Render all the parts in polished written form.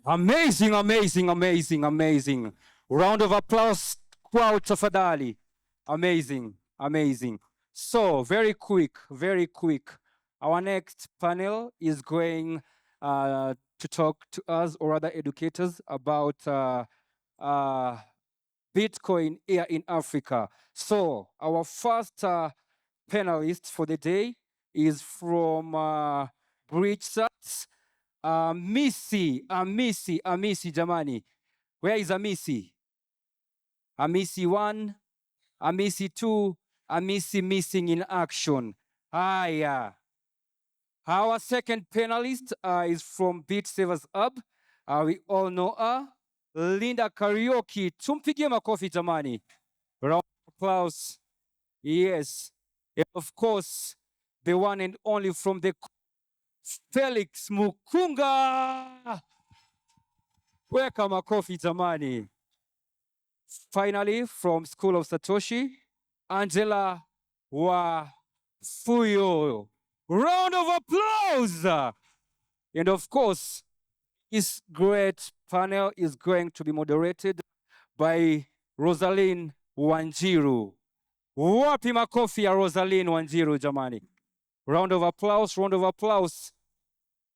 Amazing, amazing, amazing, amazing. Round of applause, crowd tafadhali. Amazing, amazing. So, very quick, very quick. Our next panel is going to talk to us or other educators about uh, Bitcoin here in Africa. So, our first panelist for the day is from BridgeSats. Amisi jamani. Where is Amisi? Amisi 1, Amisi 2, Amisi missing in action. Haya. Our second panelist is from Beat Savers Hub. We all know her. Linda Karaoke. Tumpigie makofi jamani. Round of applause. Yes. And of course, the one and only from the Felix Mukunga. Weka makofi jamani. Finally, from School of Satoshi, Angela Wafuyo. Round of applause! And of course, this great panel is going to be moderated by Rosaline Wanjiru. Wapi makofi ya Rosaline Wanjiru jamani. Round of applause, round of applause.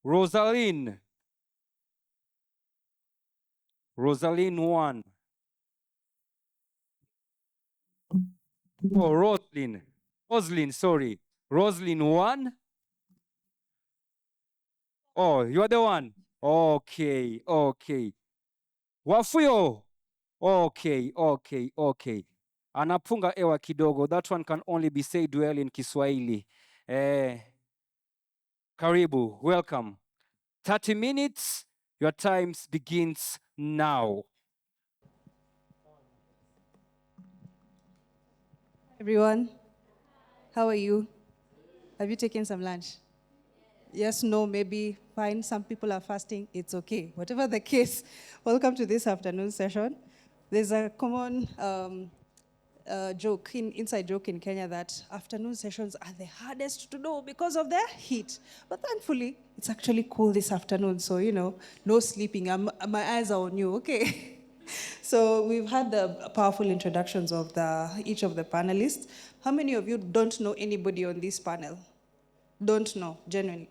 Rosaline. Rosaline 1. Oh, Roslyn. Roslyn, sorry. Roslyn 1. Oh, you are the one. Okay, okay. Wafuyo. Okay, okay, okay. Anapunga ewa kidogo. That one can only be said well in Kiswahili. Karibu, welcome. 30 minutes, your time begins now. Everyone, how are you? Have you taken some lunch? Yes, no, maybe, fine. Some people are fasting. It's okay. Whatever the case, welcome to this afternoon session. There's a common inside joke in Kenya that afternoon sessions are the hardest to do because of the heat. But thankfully, it's actually cool this afternoon. So, no sleeping. My eyes are on you, okay? So we've had the powerful introductions of each of the panelists. How many of you don't know anybody on this panel? Don't know, genuinely.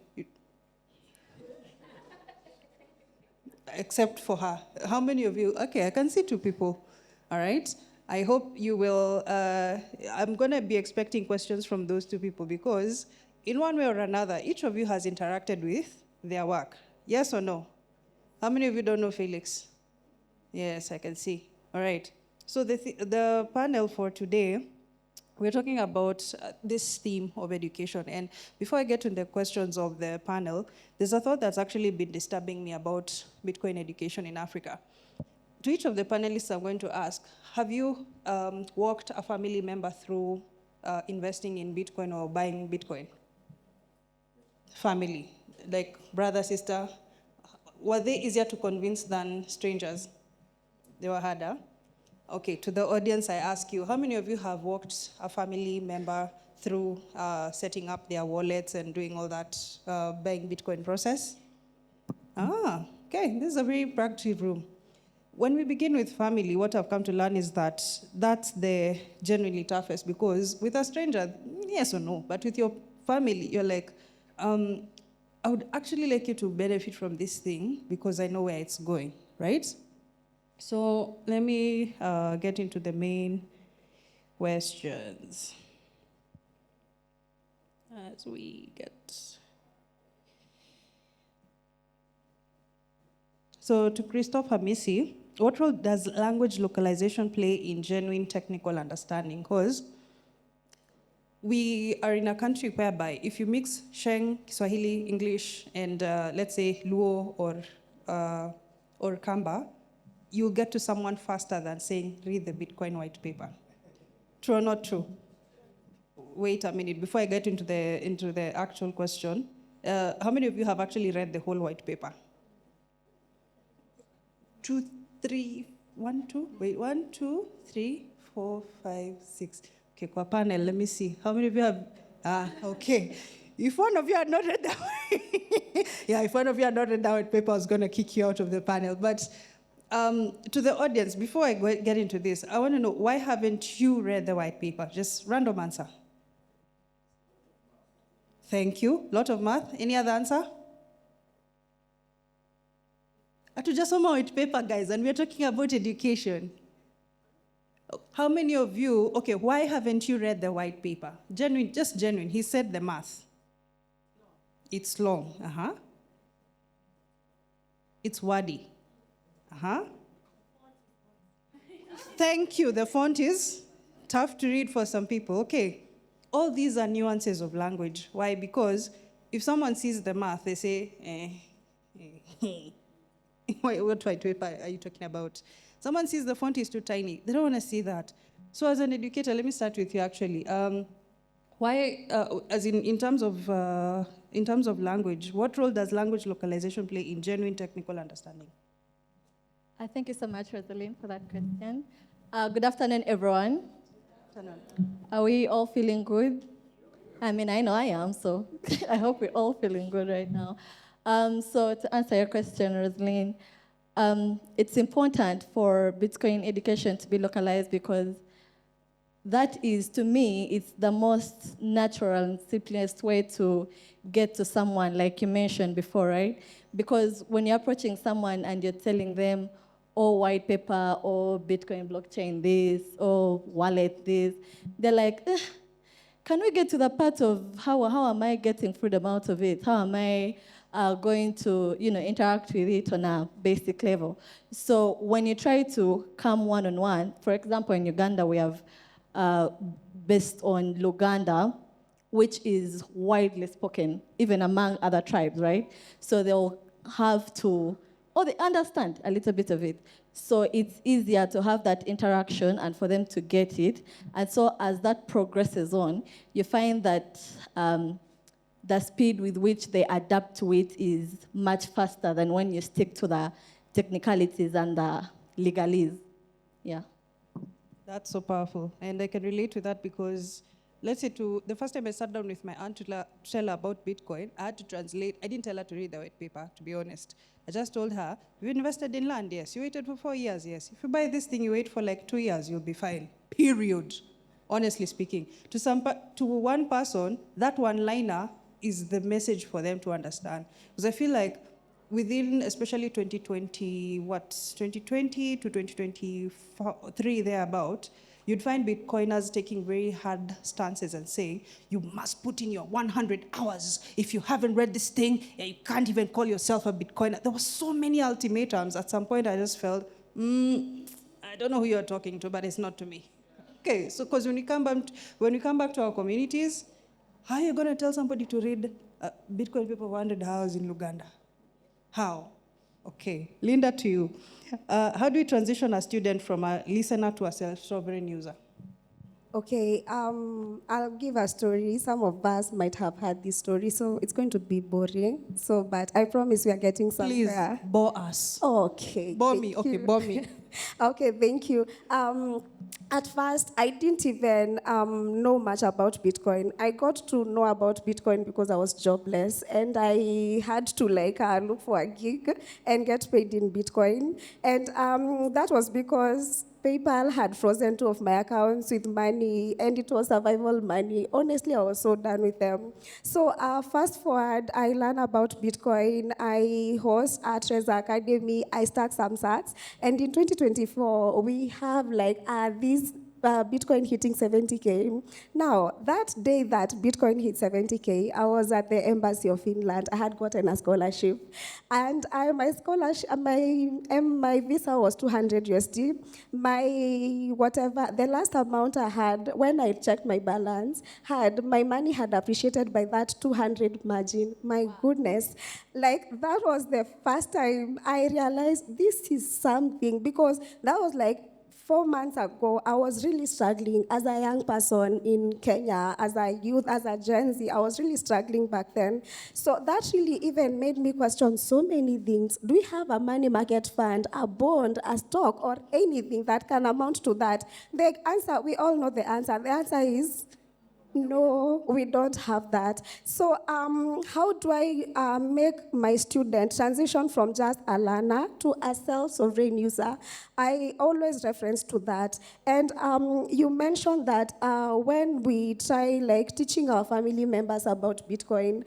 Except for her. How many of you? Okay, I can see 2 people. All right. I hope you will. I'm going to be expecting questions from those 2 people because, in one way or another, each of you has interacted with their work. Yes or no? How many of you don't know Felix? Yes, I can see. All right. So the panel for today, we're talking about this theme of education. And before I get to the questions of the panel, there's a thought that's actually been disturbing me about Bitcoin education in Africa. To each of the panelists, I'm going to ask, have you walked a family member through investing in Bitcoin or buying Bitcoin? Family, like brother, sister. Were they easier to convince than strangers? They were harder. Okay, to the audience, I ask you, how many of you have walked a family member through setting up their wallets and doing all that buying Bitcoin process? Okay, this is a very practical room. When we begin with family, what I've come to learn is that that's the genuinely toughest because with a stranger, yes or no, but with your family, you're like, I would actually like you to benefit from this thing because I know where it's going, right? So let me get into the main questions as we get. So to Christophe Hamisi, what role does language localization play in genuine technical understanding? Because we are in a country whereby if you mix Sheng, Kiswahili, English, and let's say Luo or Kamba, you'll get to someone faster than saying, read the Bitcoin white paper. True or not true? Wait a minute, before I get into the actual question, how many of you have actually read the whole white paper? 2, 3, 1, 2, wait, 1, 2, 3, 4, 5, 6. Okay, kwa panel, let me see. How many of you have, okay. If one of you had not read that, yeah, if one of you had not read that white paper, I was going to kick you out of the panel. But to the audience, before I get into this, I want to know, why haven't you read the white paper? Just random answer. Thank you. Lot of math. Any other answer? Hatujasoma white paper, guys, and we're talking about education. How many of you, okay, why haven't you read the white paper? Genuine, just genuine. He said the math. It's long. It's wordy. Thank you. The font is tough to read for some people. Okay. All these are nuances of language. Why? Because if someone sees the math, they say, what white paper are you talking about? Someone sees the font is too tiny. They don't want to see that. So as an educator, let me start with you actually. Why, as in terms of language, what role does language localization play in genuine technical understanding? Thank you so much, Rosaline, for that question. Good afternoon, everyone. Good afternoon. Are we all feeling good? I mean, I know I am, so I hope we're all feeling good right now. So to answer your question, Rosaline, it's important for Bitcoin education to be localized because that is, to me, it's the most natural and simplest way to get to someone, like you mentioned before, right? Because when you're approaching someone and you're telling them, oh, white paper, or Bitcoin blockchain this, or wallet this, they're like, can we get to the part of how am I getting freedom out of it? How am I going to interact with it on a basic level? So when you try to come one-on-one, for example, in Uganda, we have based on Luganda, which is widely spoken, even among other tribes, right? So they'll have to, or they understand a little bit of it. So it's easier to have that interaction and for them to get it. And so as that progresses on, you find that the speed with which they adapt to it is much faster than when you stick to the technicalities and the legalese. Yeah. That's so powerful. And I can relate to that because, let's say, the first time I sat down with my aunt to tell her about Bitcoin, I had to translate. I didn't tell her to read the white paper, to be honest. I just told her, you invested in land, yes. You waited for 4 years, yes. If you buy this thing, you wait for like 2 years, you'll be fine. Period. Honestly speaking. To one person, that one-liner is the message for them to understand. Because I feel like within, especially 2020 to 2023 thereabout, you'd find Bitcoiners taking very hard stances and saying, you must put in your 100 hours. If you haven't read this thing, you can't even call yourself a Bitcoiner. There were so many ultimatums. At some point, I just felt, I don't know who you're talking to, but it's not to me. Okay, so because when we come back to our communities, how are you going to tell somebody to read Bitcoin paper 100 hours in Luganda? How? Okay, Linda, to you. How do we transition a student from a listener to a self-sovereign user? Okay, I'll give a story. Some of us might have heard this story, so it's going to be boring. But I promise we are getting somewhere. Please, bore us. Okay. Bore me, okay, bore me. Okay, thank you. At first, I didn't even know much about Bitcoin. I got to know about Bitcoin because I was jobless, and I had to look for a gig and get paid in Bitcoin. And that was because PayPal had frozen 2 of my accounts with money, and it was survival money. Honestly, I was so done with them. So fast forward, I learned about Bitcoin. I host a Trezor Academy. I start some sats. And in 2024, we have this Bitcoin hitting 70K. Now, that day that Bitcoin hit 70K, I was at the Embassy of Finland. I had gotten a scholarship. And my scholarship, my visa was 200 USD. The last amount I had, when I checked my balance, my money had appreciated by that 200 margin. My goodness. That was the first time I realized this is something, because that was 4 months ago, I was really struggling as a young person in Kenya, as a youth, as a Gen Z. I was really struggling back then. So that really even made me question so many things. Do we have a money market fund, a bond, a stock, or anything that can amount to that? The answer, we all know the answer. The answer is No, we don't have that. So, how do I make my student transition from just a learner to a self-sovereign user? I always reference to that. And you mentioned that when we try like teaching our family members about Bitcoin,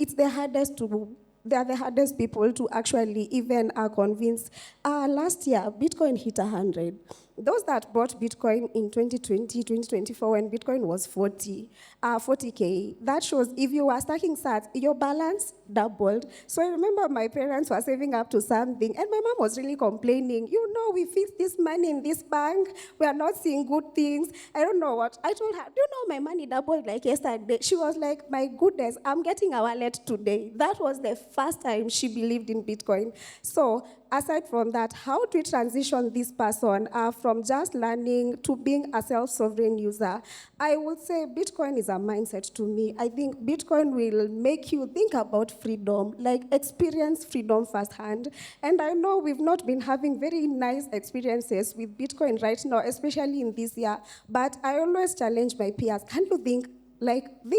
it's the hardest to they are the hardest people to actually even convince. Last year, Bitcoin hit 100. Those that bought Bitcoin in 2020, 2024, when Bitcoin was 40K, that shows if you were stacking sats, your balance doubled. So I remember my parents were saving up to something, and my mom was really complaining, we fixed this money in this bank, we are not seeing good things. I don't know what. I told her, do you know my money doubled like yesterday? She was like, my goodness, I'm getting a wallet today. That was the first time she believed in Bitcoin. So aside from that, how do we transition this person from just learning to being a self-sovereign user? I would say Bitcoin is a mindset to me. I think Bitcoin will make you think about freedom, like experience freedom firsthand. And I know we've not been having very nice experiences with Bitcoin right now, especially in this year, but I always challenge my peers. Can you think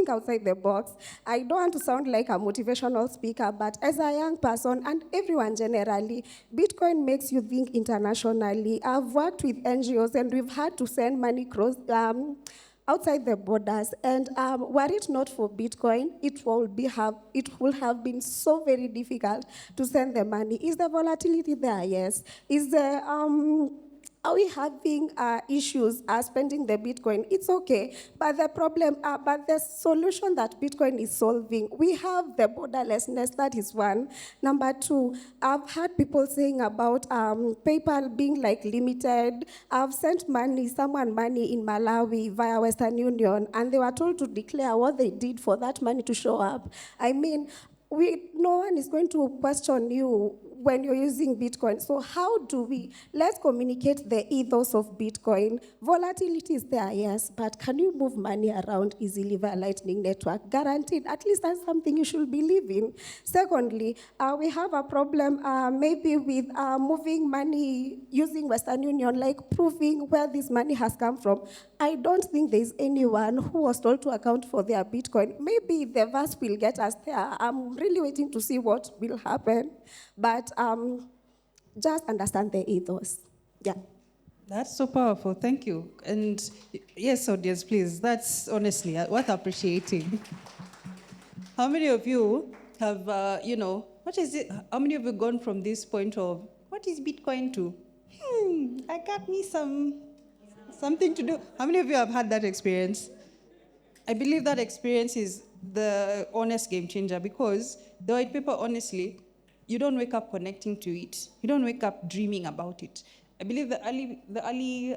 outside the box? I don't want to sound like a motivational speaker, but as a young person, and everyone generally, Bitcoin makes you think internationally. I've worked with NGOs, and we've had to send money outside the borders. And were it not for Bitcoin, it would have been so very difficult to send the money. Is the volatility there? Yes. Is the are we having issues spending the Bitcoin? It's okay, but the solution that Bitcoin is solving, we have the borderlessness, that is one. Number two, I've heard people saying about PayPal being like limited. I've sent someone money in Malawi via Western Union, and they were told to declare what they did for that money to show up. I mean, no one is going to question you when you're using Bitcoin. So let's communicate the ethos of Bitcoin. Volatility is there, yes, but can you move money around easily via Lightning Network? Guaranteed. At least that's something you should believe in. Secondly, we have a problem maybe with moving money using Western Union, like proving where this money has come from. I don't think there's anyone who was told to account for their Bitcoin. Maybe the verse will get us there. I'm really waiting to see what will happen. But just understand the ethos. Yeah. That's so powerful. Thank you. And yes, audience, please. That's honestly worth appreciating. How many of you have, what is it? How many of you gone from this point of, what is Bitcoin to? I got me something to do. How many of you have had that experience? I believe that experience is the honest game changer, because the white paper, honestly, you don't wake up connecting to it. You don't wake up dreaming about it. I believe the early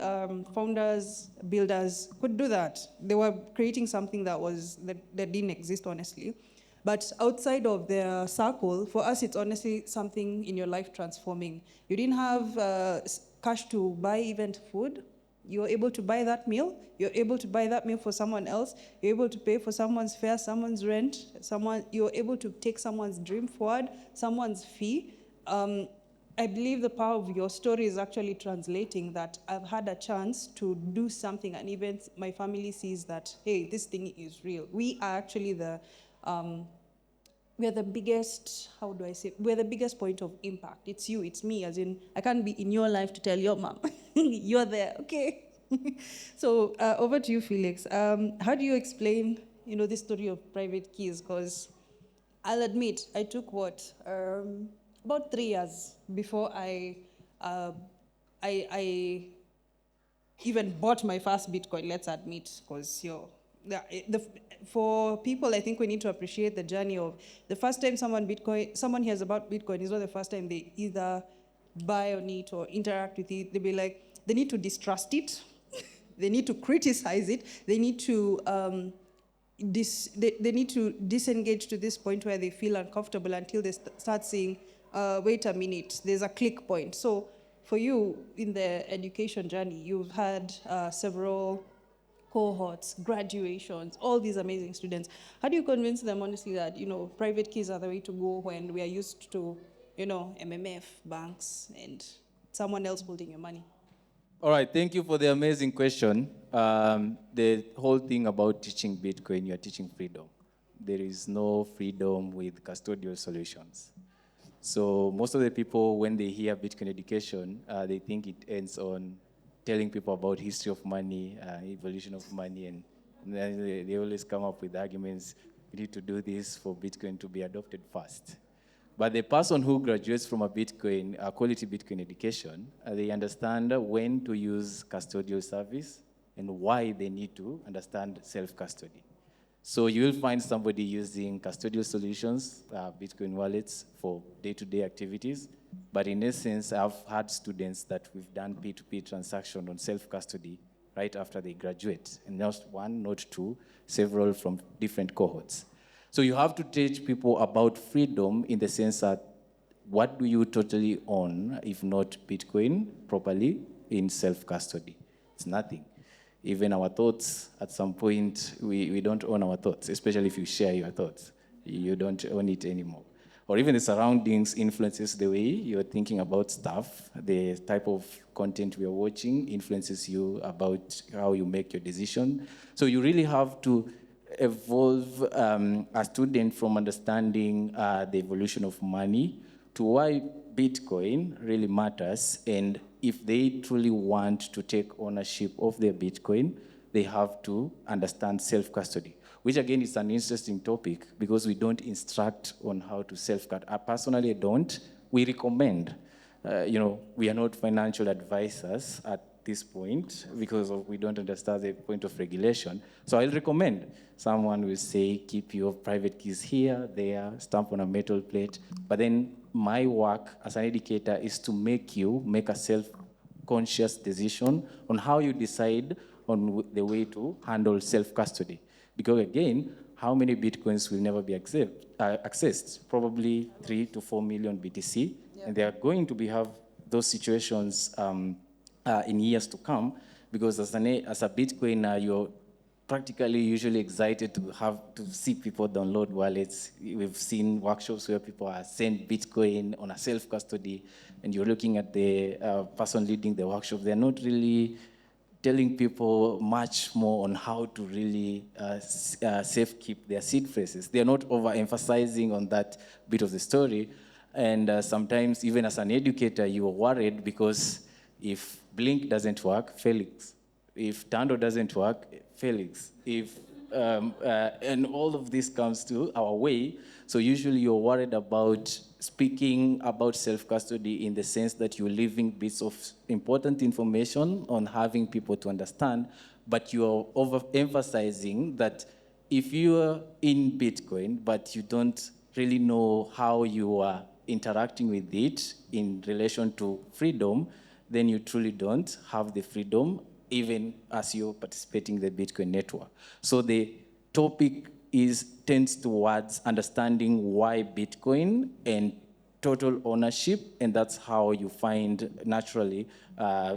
founders, builders could do that. They were creating something that didn't exist, honestly. But outside of their circle, for us, it's honestly something in your life transforming. You didn't have cash to buy even food. You're able to buy that meal. You're able to buy that meal for someone else. You're able to pay for someone's fare, someone's rent. You're able to take someone's dream forward, someone's fee. I believe the power of your story is actually translating that I've had a chance to do something, and even my family sees that, hey, this thing is real. We are actually we're the biggest, we're the biggest point of impact. It's you, it's me, as in, I can't be in your life to tell your mom, you're there, okay? So over to you, Felix. How do you explain, this story of private keys? Because I'll admit, I took about 3 years before I even bought my first Bitcoin, let's admit, because for people, I think we need to appreciate the journey of the first time someone hears about Bitcoin is not the first time they either buy on it or interact with it. They'll be like, they need to distrust it, they need to criticize it, they need to they need to disengage to this point where they feel uncomfortable until they start saying, wait a minute, there's a click point. So for you in the education journey, you've had several cohorts, graduations, all these amazing students. How do you convince them, honestly, that, private keys are the way to go when we are used to, MMF, banks, and someone else holding your money? All right, thank you for the amazing question. The whole thing about teaching Bitcoin, you're teaching freedom. There is no freedom with custodial solutions. So most of the people, when they hear Bitcoin education, they think it ends on telling people about history of money, evolution of money, and then they always come up with arguments. We need to do this for Bitcoin to be adopted fast. But the person who graduates from a quality Bitcoin education, they understand when to use custodial service and why they need to understand self-custody. So you will find somebody using custodial solutions, Bitcoin wallets for day-to-day activities. But in essence, I've had students that we've done P2P transaction on self-custody right after they graduate. And not one, not two, several from different cohorts. So you have to teach people about freedom in the sense that what do you totally own if not Bitcoin properly in self-custody? It's nothing. Even our thoughts, at some point, we don't own our thoughts, especially if you share your thoughts. You don't own it anymore. Or even the surroundings influences the way you're thinking about stuff. The type of content we are watching influences you about how you make your decision. So you really have to evolve a student from understanding the evolution of money to why Bitcoin really matters. And if they truly want to take ownership of their Bitcoin, they have to understand self-custody, which again is an interesting topic because we don't instruct on how to self-custody. I personally don't. We recommend. We are not financial advisors at this point because we don't understand the point of regulation. So I'll recommend someone will say, keep your private keys here, there, stamp on a metal plate. But then my work as an educator is to make you make a self-conscious decision on how you decide on the way to handle self-custody. Because again, how many Bitcoins will never be accessed? Probably 3 to 4 million BTC. Yeah. And they are going to have those situations in years to come, because as a Bitcoiner, you're practically usually excited to see people download wallets. We've seen workshops where people are sent Bitcoin on a self-custody, and you're looking at the person leading the workshop. They're not really telling people much more on how to really safe keep their seed phrases. They're not overemphasizing on that bit of the story. And sometimes, even as an educator, you're worried because if Blink doesn't work, Felix. If Tando doesn't work, Felix. And all of this comes to our way. So usually you're worried about speaking about self-custody in the sense that you're leaving bits of important information on having people to understand, but you're overemphasizing that if you're in Bitcoin, but you don't really know how you are interacting with it in relation to freedom, then you truly don't have the freedom even as you're participating in the Bitcoin network. So the topic tends towards understanding why Bitcoin and total ownership, and that's how you find naturally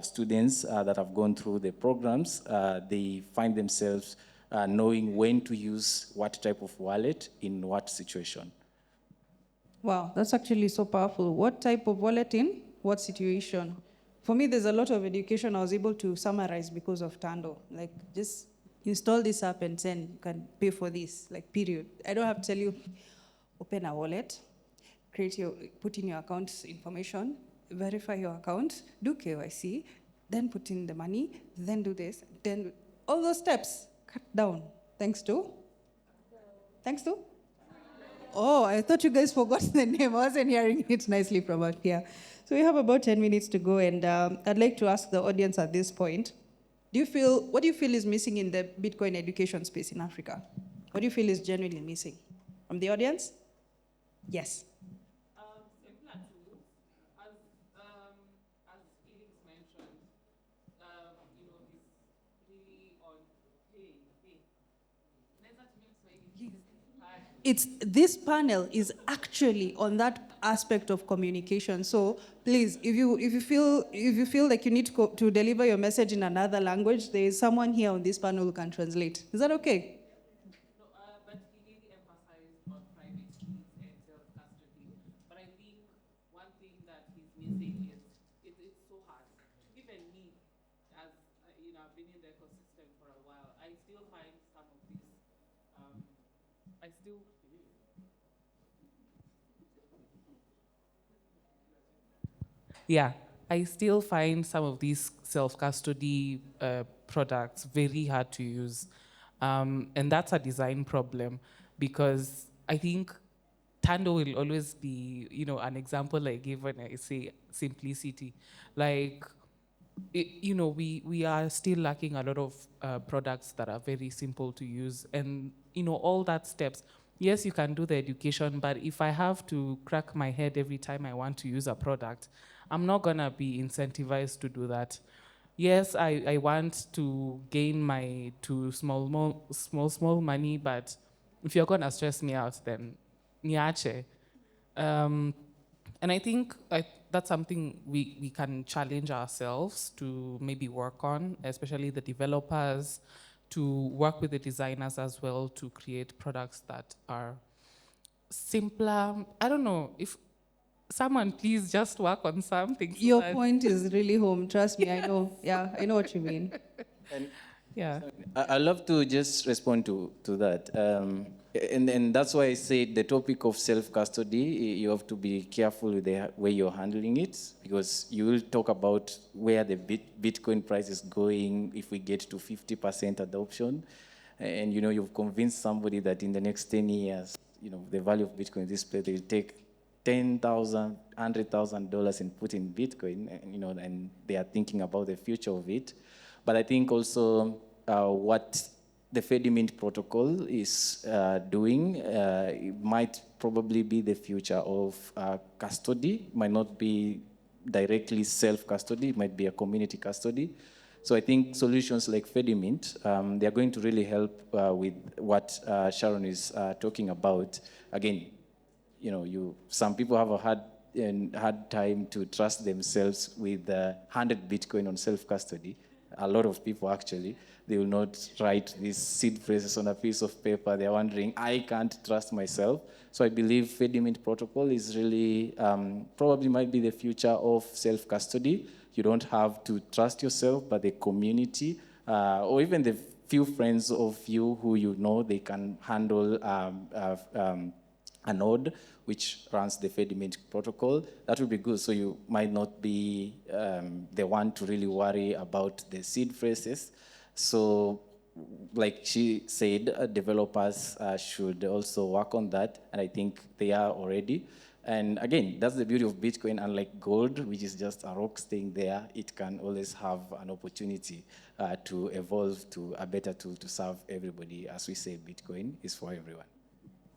students that have gone through the programs, they find themselves knowing when to use what type of wallet in what situation. Wow, that's actually so powerful. What type of wallet in what situation? For me, there's a lot of education I was able to summarize because of Tando. Like, just install this app and then you can pay for this, like, period. I don't have to tell you, open a wallet, put in your account information, verify your account, do KYC, then put in the money, then do this, then all those steps cut down. Thanks to? Oh, I thought you guys forgot the name. I wasn't hearing it nicely from out here. So we have about 10 minutes to go, and I'd like to ask the audience at this point, what do you feel is missing in the Bitcoin education space in Africa? What do you feel is genuinely missing? From the audience? Yes. Simpler tools. As Felix mentioned, he's really on pay. This panel is actually on that aspect of communication. So please, if you feel like you need to deliver your message in another language, there is someone here on this panel who can translate. Is that okay? No, but he really emphasized on private keys and self-custody. But I think one thing that he's missing is it's so hard. Even me, I've been in the ecosystem for a while, I still find some of these, I still, yeah, I still find some of these self-custody products very hard to use. And that's a design problem because I think Tando will always be, an example I give when I say simplicity. Like, we are still lacking a lot of products that are very simple to use. And, all that steps. Yes, you can do the education, but if I have to crack my head every time I want to use a product, I'm not going to be incentivized to do that. Yes, I want to gain my small money, but if you're going to stress me out, then niache. Um, and I think that's something we can challenge ourselves to maybe work on, especially the developers, to work with the designers as well to create products that are simpler. I don't know if someone please just work on something. So Your that- point is really home. Trust me, I know. Yeah, I know what you mean. Yeah. I love to just respond to that. And that's why I said the topic of self-custody, you have to be careful with the way you're handling it, because you will talk about where the Bitcoin price is going if we get to 50% adoption. And, you've convinced somebody that in the next 10 years, the value of Bitcoin in this place, they'll take $10,000, $100,000 and put in Bitcoin, and they are thinking about the future of it. But I think also what the Fedimint protocol is doing, it might probably be the future of custody. It might not be directly self-custody, it might be a community custody. So I think solutions like Fedimint, they are going to really help with what Sharon is talking about. Again, some people have a hard time to trust themselves with 100 Bitcoin on self-custody. A lot of people actually, they will not write these seed phrases on a piece of paper. They're wondering, I can't trust myself. So I believe Fedimint protocol is really, probably might be the future of self-custody. You don't have to trust yourself, but the community, or even the few friends of you who they can handle a node which runs the Fedimint protocol. That would be good. So you might not be the one to really worry about the seed phrases. So like she said, developers should also work on that. And I think they are already. And again, that's the beauty of Bitcoin. Unlike gold, which is just a rock staying there, it can always have an opportunity to evolve to a better tool to serve everybody. As we say, Bitcoin is for everyone.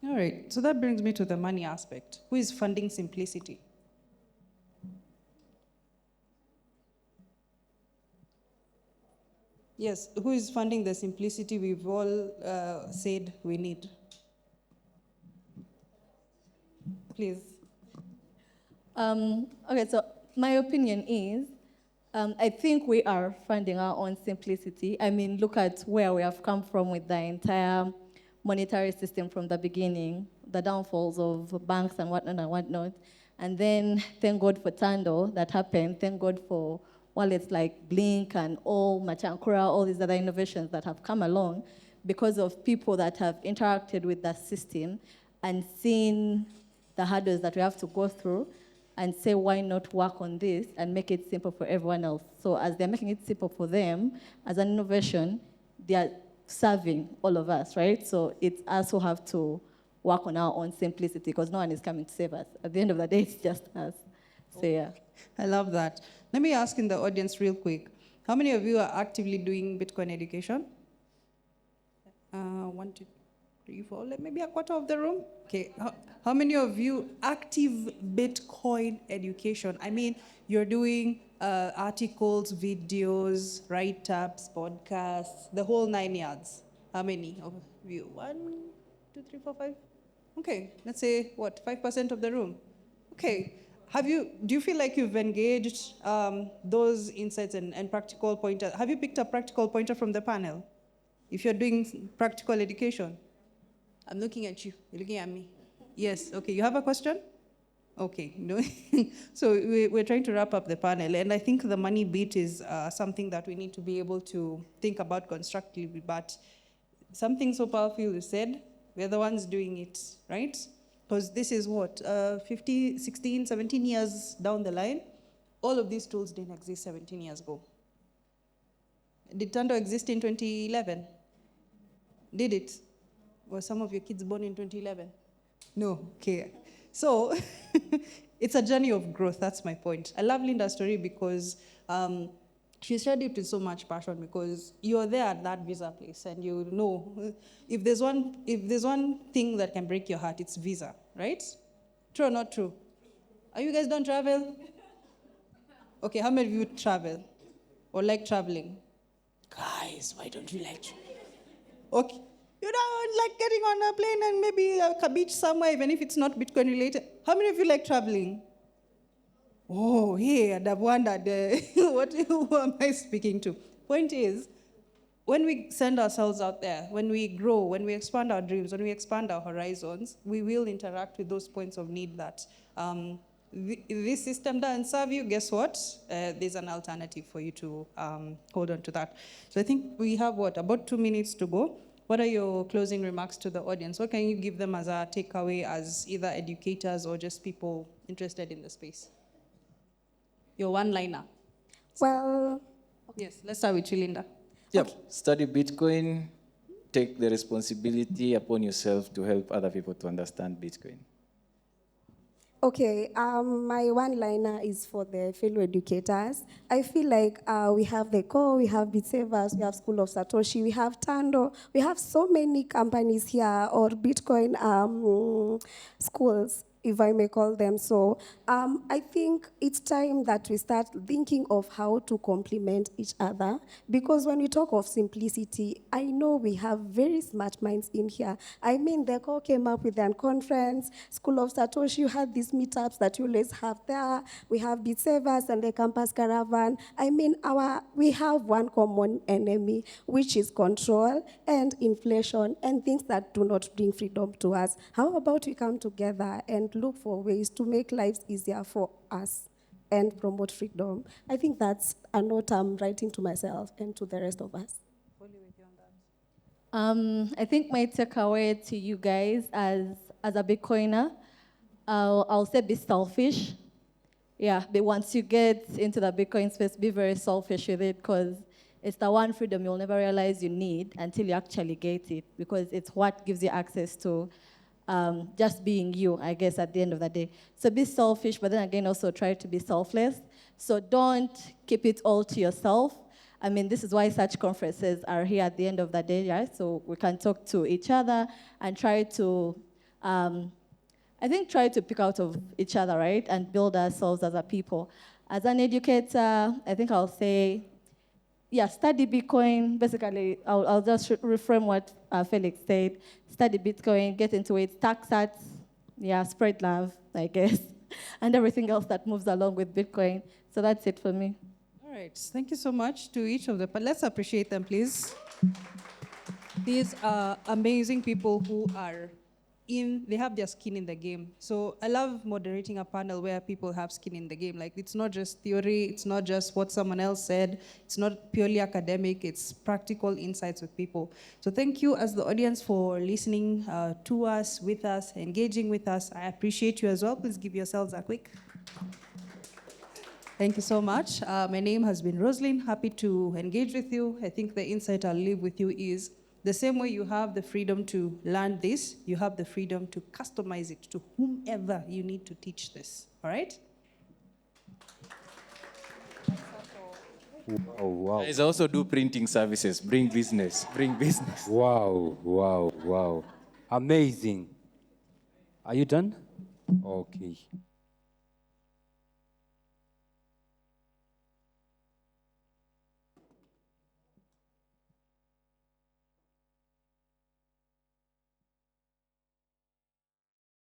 All right, so that brings me to the money aspect. Who is funding simplicity? Yes, who is funding the simplicity we've all said we need? Please. Okay, so my opinion is, I think we are funding our own simplicity. I mean, look at where we have come from with the entire monetary system from the beginning, the downfalls of banks and whatnot. And then, thank God for Tando that happened. Thank God for wallets like Blink and all Machankura, all these other innovations that have come along because of people that have interacted with the system and seen the hurdles that we have to go through and say, why not work on this and make it simple for everyone else? So as they're making it simple for them, as an innovation, they are serving all of us, right? So it's us who have to work on our own simplicity because no one is coming to save us. At the end of the day, it's just us. So yeah. I love that. Let me ask in the audience real quick. How many of you are actively doing Bitcoin education? 1, 2, 3, 4, maybe a quarter of the room. Okay. How many of you active Bitcoin education? I mean, you're doing articles, videos, write-ups, podcasts, the whole 9 yards. How many of you? 1, 2, 3, 4, 5? Okay, let's say, 5% of the room? Okay. Do you feel like you've engaged those insights and practical pointers? Have you picked a practical pointer from the panel? If you're doing practical education? I'm looking at you. You're looking at me. Yes, okay. You have a question? Okay, no. So we're trying to wrap up the panel, and I think the money bit is something that we need to be able to think about constructively, but something so powerful you said, we're the ones doing it, right? Because this is what, 50, 16, 17 years down the line, all of these tools didn't exist 17 years ago. Did Tando exist in 2011? Did it? Were some of your kids born in 2011? No, okay. So it's a journey of growth, that's my point. I love Linda's story because she shared it with so much passion because you're there at that visa place and you know if there's one thing that can break your heart, it's visa, right? True or not true? Are you guys don't travel? Okay, how many of you travel or like traveling? Guys, why don't you like traveling? Okay. You don't like getting on a plane and maybe a beach somewhere, even if it's not Bitcoin related. How many of you like traveling? Oh, hey, I'd have wondered, who am I speaking to? Point is, when we send ourselves out there, when we grow, when we expand our dreams, when we expand our horizons, we will interact with those points of need that this system doesn't serve you. Guess what? There's an alternative for you to hold on to that. So I think we have, about 2 minutes to go. What are your closing remarks to the audience? What can you give them as a takeaway as either educators or just people interested in the space? Your one-liner. Well, Yes, let's start with you, Linda. Yep. Study Bitcoin. Take the responsibility upon yourself to help other people to understand Bitcoin. okay, my one-liner is for the fellow educators. I feel like we have the core, we have BitSavers, we have School of Satoshi, we have Tando, we have so many companies here, or Bitcoin schools, if I may call them so. I think it's time that we start thinking of how to complement each other, because when we talk of simplicity, I know we have very smart minds in here. I mean, the core came up with an conference, School of Satoshi, you had these meetups that you always have there. We have BitSavers and the Campus Caravan. I mean, we have one common enemy, which is control and inflation and things that do not bring freedom to us. How about we come together and look for ways to make lives easier for us and promote freedom? I think that's a note I'm writing to myself and to the rest of us. I think my takeaway to you guys as a Bitcoiner, I'll say be selfish. Yeah, but once you get into the Bitcoin space, be very selfish with it, because it's the one freedom you'll never realize you need until you actually get it, because it's what gives you access to just being you, I guess, at the end of the day. So be selfish, but then again, also try to be selfless. So don't keep it all to yourself. I mean, this is why such conferences are here at the end of the day, right? So we can talk to each other and try to, try to pick out of each other, right? And build ourselves as a people. As an educator, I think I'll say, yeah, study Bitcoin. Basically, I'll just reframe what Felix said. Study Bitcoin, get into it, tax sats, yeah, spread love, I guess, and everything else that moves along with Bitcoin. So that's it for me. All right, thank you so much to each of but let's appreciate them, please. These are amazing people who are they have their skin in the game. So I love moderating a panel where people have skin in the game. Like, it's not just theory, it's not just what someone else said, it's not purely academic, it's practical insights with people. So thank you as the audience for listening to us, with us, engaging with us. I appreciate you as well. Please give yourselves a quick. Thank you so much. My name has been Roslyn. Happy to engage with you. I think the insight I'll leave with you is the same way you have the freedom to learn this, you have the freedom to customize it to whomever you need to teach this. All right? Oh, wow. Guys, I also do printing services. Bring business. Bring business. Wow, wow, wow. Amazing. Are you done? Okay.